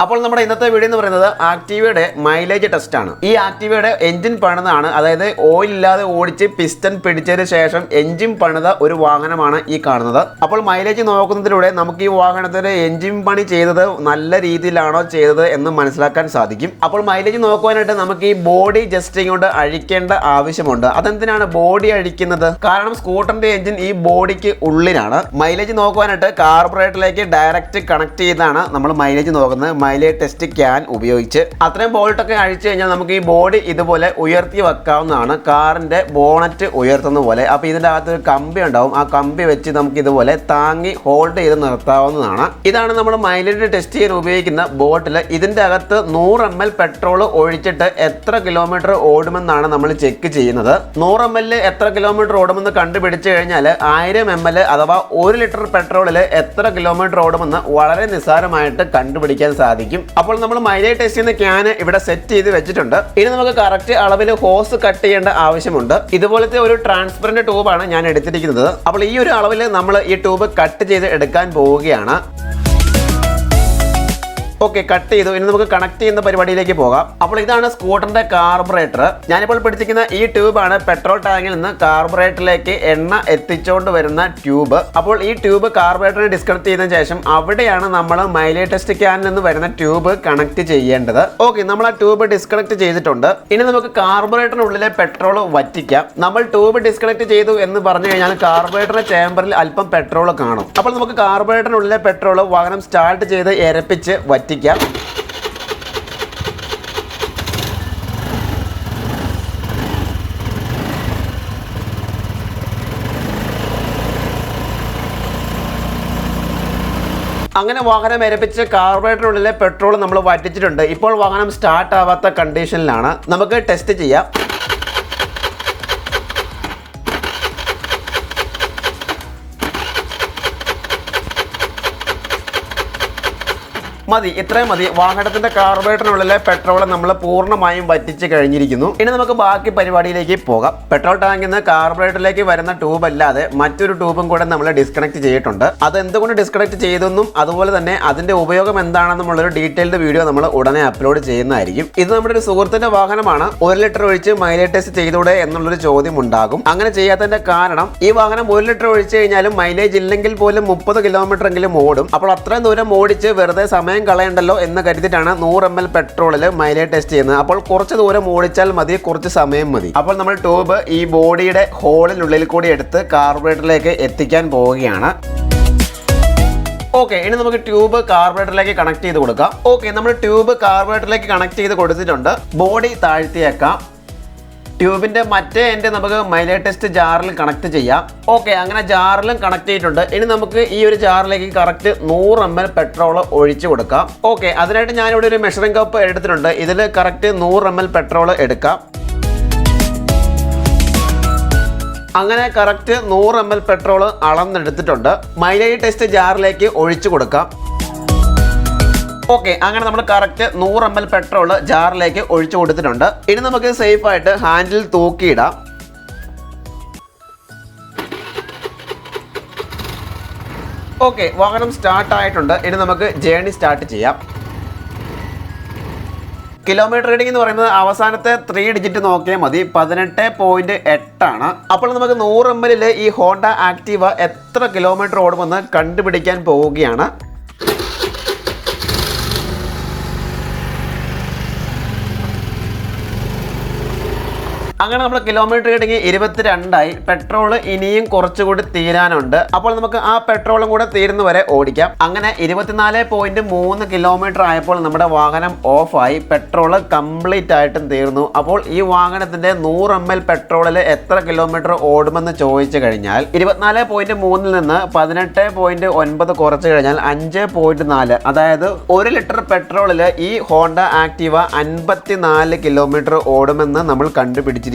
അപ്പോൾ നമ്മുടെ ഇന്നത്തെ വീഡിയോ എന്ന് പറയുന്നത് ആക്റ്റീവയുടെ മൈലേജ് ടെസ്റ്റ് ആണ്. ഈ ആക്റ്റീവയുടെ എഞ്ചിൻ പണിതാണ്, അതായത് ഓയിൽ ഇല്ലാതെ ഓടിച്ച് പിസ്റ്റൺ പിടിച്ചതിന് ശേഷം എഞ്ചിൻ പണിത ഒരു വാഹനമാണ് ഈ കാണുന്നത്. അപ്പോൾ മൈലേജ് നോക്കുന്നതിലൂടെ നമുക്ക് ഈ വാഹനത്തിന്റെ എഞ്ചിൻ പണി ചെയ്തത് നല്ല രീതിയിലാണോ ചെയ്തത് എന്ന് മനസ്സിലാക്കാൻ സാധിക്കും. അപ്പോൾ മൈലേജ് നോക്കുവാനായിട്ട് നമുക്ക് ഈ ബോഡി ജസ്റ്റ് ഇങ്ങോട്ട് അഴിക്കേണ്ട ആവശ്യമുണ്ട്. അതെന്തിനാണ് ബോഡി അഴിക്കുന്നത്? കാരണം സ്കൂട്ടറിന്റെ എഞ്ചിൻ ഈ ബോഡിക്ക് ഉള്ളിലാണ്. മൈലേജ് നോക്കുവാനായിട്ട് കാർബറേറ്ററിലേക്ക് ഡയറക്റ്റ് കണക്ട് ചെയ്താണ് നമ്മൾ മൈലേജ് നോക്കുന്നത്. മൈലേജ് ടെസ്റ്റ് ക്യാൻ ഉപയോഗിച്ച് അത്രയും ബോൾട്ടൊക്കെ അഴിച്ചു കഴിഞ്ഞാൽ നമുക്ക് ഈ ബോഡി ഇതുപോലെ ഉയർത്തി വെക്കാവുന്നതാണ്, കാറിന്റെ ബോണറ്റ് ഉയർത്തുന്ന പോലെ. അപ്പോൾ ഇതിൻ്റെ അകത്ത് ഒരു കമ്പി ഉണ്ടാവും, ആ കമ്പി വെച്ച് നമുക്ക് ഇതുപോലെ താങ്ങി ഹോൾഡ് ചെയ്ത് നിർത്താവുന്നതാണ്. ഇതാണ് നമ്മൾ മൈലേജ് ടെസ്റ്റ് ചെയ്യാൻ ഉപയോഗിക്കുന്ന ബോട്ടിൽ. ഇതിൻ്റെ അകത്ത് 100 ml പെട്രോൾ ഒഴിച്ചിട്ട് എത്ര കിലോമീറ്റർ ഓടുമെന്നാണ് നമ്മൾ ചെക്ക് ചെയ്യുന്നത്. 100 ml എത്ര കിലോമീറ്റർ ഓടുമെന്ന് കണ്ടുപിടിച്ചു കഴിഞ്ഞാൽ 1000 ml അഥവാ 1 ലിറ്റർ പെട്രോളിൽ എത്ര കിലോമീറ്റർ ഓടുമെന്ന് വളരെ നിസ്സാരമായിട്ട് കണ്ടുപിടിക്കാൻ സാധിക്കും. അപ്പോൾ നമ്മൾ മൈലേജ് ടെസ്റ്റ് ചെയ്യുന്ന ക്യാൻ ഇവിടെ സെറ്റ് ചെയ്ത് വെച്ചിട്ടുണ്ട്. ഇനി നമുക്ക് കറക്റ്റ് അളവിൽ ഹോസ് കട്ട് ചെയ്യേണ്ട ആവശ്യമുണ്ട്. ഇതുപോലത്തെ ഒരു ട്രാൻസ്പെറന്റ് ട്യൂബാണ് ഞാൻ എടുത്തിരിക്കുന്നത്. അപ്പോൾ ഈ ഒരു അളവിൽ നമ്മൾ ഈ ട്യൂബ് കട്ട് ചെയ്ത് എടുക്കാൻ പോവുകയാണ്. ഓക്കെ, കട്ട് ചെയ്തു. ഇനി നമുക്ക് കണക്ട് ചെയ്യുന്ന പരിപാടിയിലേക്ക് പോകാം. അപ്പോൾ ഇതാണ് സ്കൂട്ടറിന്റെ കാർബറേറ്റർ. ഞാനിപ്പോൾ പിടിച്ചിരിക്കുന്ന ഈ ട്യൂബാണ് പെട്രോൾ ടാങ്കിൽ നിന്ന് കാർബറേറ്ററിലേക്ക് എണ്ണ എത്തിച്ചുകൊണ്ട് വരുന്ന ട്യൂബ്. അപ്പോൾ ഈ ട്യൂബ് കാർബറേറ്ററിനെ ഡിസ്കണക്ട് ചെയ്തതിനു ശേഷം അവിടെയാണ് നമ്മൾ മൈലേജ് ടെസ്റ്റ് ക്യാനിൽ നിന്ന് വരുന്ന ട്യൂബ് കണക്ട് ചെയ്യേണ്ടത്. ഓക്കെ, നമ്മൾ ആ ട്യൂബ് ഡിസ്കണക്ട് ചെയ്തിട്ടുണ്ട്. ഇനി നമുക്ക് കാർബറേറ്ററിനുള്ളിലെ പെട്രോൾ വറ്റിക്കാം. നമ്മൾ ട്യൂബ് ഡിസ്കണക്ട് ചെയ്തു എന്ന് പറഞ്ഞു കഴിഞ്ഞാൽ കാർബറേറ്ററിന്റെ ചേമ്പറിൽ അല്പം പെട്രോൾ കാണും. അപ്പോൾ നമുക്ക് കാർബറേറ്ററിനുള്ളിലെ പെട്രോൾ വാഹനം സ്റ്റാർട്ട് ചെയ്ത് എരപ്പിച്ച് വറ്റിക്കാം. അങ്ങനെ വാഹനം എരപ്പിച്ച് കാർബറേറ്ററിനുള്ളിലെ പെട്രോൾ നമ്മൾ വറ്റിച്ചിട്ടുണ്ട്. ഇപ്പോൾ വാഹനം സ്റ്റാർട്ട് ആവാത്ത കണ്ടീഷനിലാണ്. നമുക്ക് ടെസ്റ്റ് ചെയ്യാം. മതി, ഇത്രയും മതി. വാഹനത്തിന്റെ കാർബറേറ്ററിനുള്ളിലെ പെട്രോൾ നമ്മൾ പൂർണ്ണമായും വറ്റിച്ച് കഴിഞ്ഞിരിക്കുന്നു. ഇനി നമുക്ക് ബാക്കി പരിപാടിയിലേക്ക് പോകാം. പെട്രോൾ ടാങ്കിൽ നിന്ന് കാർബറേറ്ററിലേക്ക് വരുന്ന ട്യൂബ് അല്ലാതെ മറ്റൊരു ട്യൂബും കൂടെ നമ്മൾ ഡിസ്കണക്ട് ചെയ്തിട്ടുണ്ട്. അത് എന്തുകൊണ്ട് ഡിസ്കണക്ട് ചെയ്തെന്നും അതുപോലെ തന്നെ അതിന്റെ ഉപയോഗം എന്താണെന്നുള്ളൊരു ഡീറ്റെയിൽഡ് വീഡിയോ നമ്മൾ ഉടനെ അപ്ലോഡ് ചെയ്യുന്നതായിരിക്കും. ഇത് നമ്മുടെ ഒരു സുഹൃത്തിന്റെ വാഹനമാണ്. 1 ലിറ്റർ ഒഴിച്ച് മൈലേജ് ടെസ്റ്റ് ചെയ്തൂടെ എന്നുള്ളൊരു ചോദ്യം ഉണ്ടാകും. അങ്ങനെ ചെയ്യാത്തതിന്റെ കാരണം ഈ വാഹനം 1 ലിറ്റർ ഒഴിച്ച് കഴിഞ്ഞാലും മൈലേജ് ഇല്ലെങ്കിൽ പോലും 30 കിലോമീറ്റർ എങ്കിലും ഓടും. അപ്പോൾ അത്രയും ദൂരം ഓടിച്ച് വെറുതെ സമയം കളയണ്ടല്ലോ എന്ന് കരുതിയിട്ടാണ് 100 ml പെട്രോളിൽ മൈലേജ് ടെസ്റ്റ് ചെയ്യുന്നത്. അപ്പോൾ കുറച്ച് ദൂരം ഓടിച്ചാൽ മതി, കുറച്ച് സമയം മതി. അപ്പോൾ നമ്മൾ ട്യൂബ് ഈ ബോഡിയുടെ ഹോളിനുള്ളിൽ കൂടി എടുത്ത് കാർബറേറ്ററിലേക്ക് എത്തിക്കാൻ പോവുകയാണ്. ഓക്കെ, ഇനി നമുക്ക് ട്യൂബ് കാർബറേറ്ററിലേക്ക് കണക്ട് ചെയ്ത് കൊടുക്കാം. ഓക്കെ, നമ്മൾ ട്യൂബ് കാർബറേറ്ററിലേക്ക് കണക്ട് ചെയ്ത് കൊടുത്തിട്ടുണ്ട്. ബോഡി താഴ്ത്തിയേക്കാം. ട്യൂബിന്റെ മറ്റേ എൻഡ് നമുക്ക് മൈലേജ് ടെസ്റ്റ് ജാറിൽ കണക്ട് ചെയ്യാം. ഓക്കെ, അങ്ങനെ ജാറിലും കണക്ട് ചെയ്തിട്ടുണ്ട്. ഇനി നമുക്ക് ഈ ഒരു ജാറിലേക്ക് കറക്റ്റ് 100 ml പെട്രോൾ ഒഴിച്ചു കൊടുക്കാം. ഓക്കെ, അതിനായിട്ട് ഞാനിവിടെ ഒരു മെഷറിംഗ് കപ്പ് എടുത്തിട്ടുണ്ട്. ഇതിൽ കറക്റ്റ് 100 ml പെട്രോൾ എടുക്കാം. അങ്ങനെ കറക്റ്റ് 100 ml പെട്രോൾ അളന്നെടുത്തിട്ടുണ്ട്. മൈലേജ് ടെസ്റ്റ് ജാറിലേക്ക് ഒഴിച്ചു കൊടുക്കാം. ഓക്കെ, അങ്ങനെ നമ്മൾ കറക്റ്റ് 100 ml പെട്രോൾ ജാറിലേക്ക് ഒഴിച്ചു കൊടുത്തിട്ടുണ്ട്. ഇനി നമുക്ക് സേഫ് ആയിട്ട് ഹാൻഡിൽ തൂക്കിയിടാം. ഓക്കെ, വാഹനം സ്റ്റാർട്ട് ആയിട്ടുണ്ട്. ഇനി നമുക്ക് ജേർണി സ്റ്റാർട്ട് ചെയ്യാം. കിലോമീറ്റർ റീഡിംഗ് എന്ന് പറയുന്നത് അവസാനത്തെ 3 ഡിജിറ്റ് നോക്കിയാൽ മതി. 18.8 ആണ്. അപ്പോൾ നമുക്ക് 100 ml ഈ ഹോണ്ട ആക്റ്റീവ എത്ര കിലോമീറ്റർ ഓടുമെന്ന് കണ്ടുപിടിക്കാൻ പോവുകയാണ്. അങ്ങനെ നമ്മൾ കിലോമീറ്റർ റീഡിംഗ് 22 പെട്രോൾ ഇനിയും കുറച്ചുകൂടി തീരാനുണ്ട്. അപ്പോൾ നമുക്ക് ആ പെട്രോളും കൂടെ തീരുന്നവരെ ഓടിക്കാം. അങ്ങനെ 24.3 കിലോമീറ്റർ ആയപ്പോൾ നമ്മുടെ വാഹനം ഓഫായി. പെട്രോൾ കംപ്ലീറ്റ് ആയിട്ടും തീർന്നു. അപ്പോൾ ഈ വാഹനത്തിന്റെ 100 ml പെട്രോളിൽ എത്ര കിലോമീറ്റർ ഓടുമെന്ന് ചോദിച്ചു കഴിഞ്ഞാൽ 24.3 നിന്ന് 18.9 കുറച്ച് കഴിഞ്ഞാൽ 5.4, അതായത് 1 ലിറ്റർ പെട്രോളിൽ ഈ ഹോണ്ട ആക്റ്റീവ 54 കിലോമീറ്റർ ഓടുമെന്ന് നമ്മൾ കണ്ടുപിടിച്ചിരിക്കുകയാണ്.